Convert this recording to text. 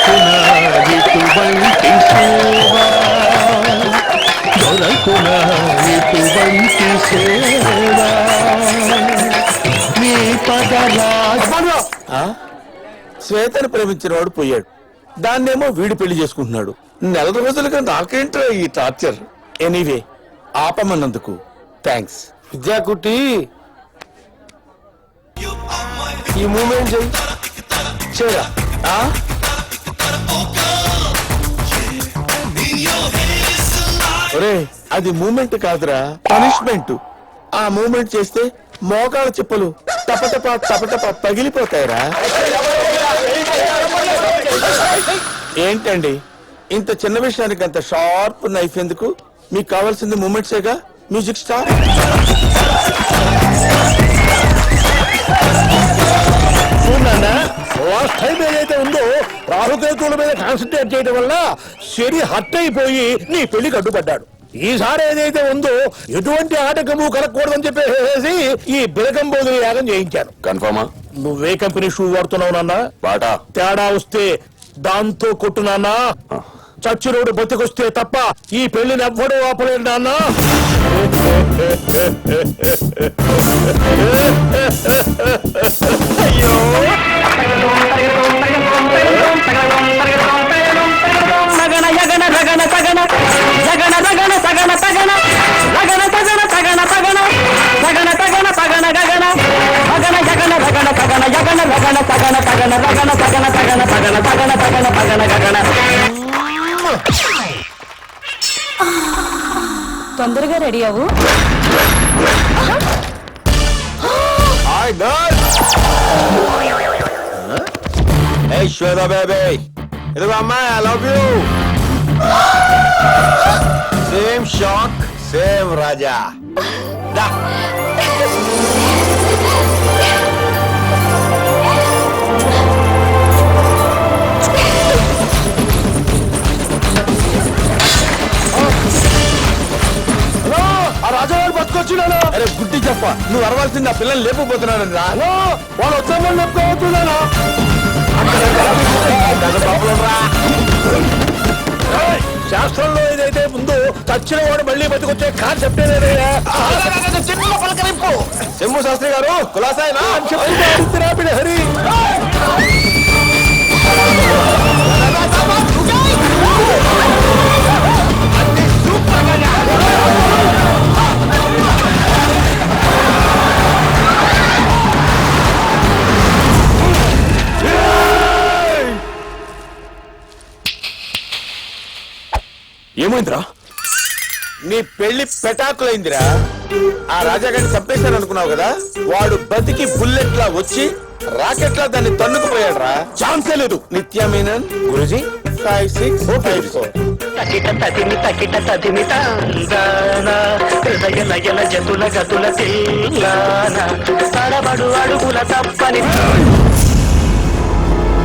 దొరకునా ఇటువంటి సేవ, దొరకునా ఇటువంటి సేవ నీ పదరాజు. శ్వేతను ప్రేమించిన వాడు పోయాడు, దాన్నేమో వీడు పెళ్లి చేసుకుంటున్నాడు. నెల రోజులుగా నాకేంట్రా ఈ టార్చర్. ఎనీవే ఆపమన్నందుకు థ్యాంక్స్. విద్యాకుట్టి ఈ మూమెంట్ చెయ్యి. చేయరా? ఒరే అది మూమెంట్ కాదురా, పనిష్మెంట్. ఆ మూమెంట్ చేస్తే మోకాళ్ళ చిప్పలు టపటప టపటప పగిలిపోతాయిరా. ఏంటండి ఇంత చిన్న విషయానికి అంత షార్ప్ నైఫ్ ఎందుకు? మీకు కావాల్సింది మూమెంట్సేగా. Music star. లాస్ట్ టైం ఏదైతే ఉందో రాహుకేతువుల మీద కాన్సన్ట్రేట్ చేయడం వల్ల శని హట్ అయిపోయి నీ పెళ్లికి అడ్డుపడ్డాడు. ఈసారి ఏదైతే ఉందో ఎటువంటి ఆటకము కలగకూడదని చెప్పేసి ఈ బిలకంబోధుని యాగం చేయించాను. కన్ఫర్మా? నువ్వే కంపెనీ షూ వాడుతున్నావు నాన్న? బాటా. తేడా వస్తే దాంతో కొట్టు నాన్న. చచ్చిరోడు బతికొస్తే తప్ప ఈ పెళ్లిని ఎవ్వడూ ఆపలేడు నాన్న. అయ్యో తొందరగా రెడీ అవ్వు. శ్వేత బేబీ, ఇదిగో అమ్మాయి, I love you. Same shock same Raja. రాజావారు బతుకొచ్చున్నాను. అరే గుడ్డి చెప్ప, నువ్వు అరవాల్సింది ఆ పిల్లలు లేకపోతున్నాడు రా. వాళ్ళు వచ్చామని చెప్పుకోవచ్చున్నాను. శాస్త్రంలో ఏదైతే ముందు చచ్చిన వాడు మళ్ళీ బతికొచ్చే కాన్సెప్ట్ ఏదైనా శంభు శాస్త్రి గారు కులాసాయనా హరి. ఏమైందిరా? నీ పెళ్లి పెటాకులైందిరా. ఆ రాజాగారిని చంపేశాను అనుకున్నావు కదా, వాడు బతికి బుల్లెట్ లా వచ్చి రాకెట్ లా దాన్ని తన్నుకుపోయాడు రా. ఛాన్సే లేదు. నిత్యా మీనన్ గురుజీ 5654. తకిట తదిమి తకిట తదిమి తందాన హృదయ లయల జతుల గతుల తిల్లాన తడబడు అడుగుల తప్పని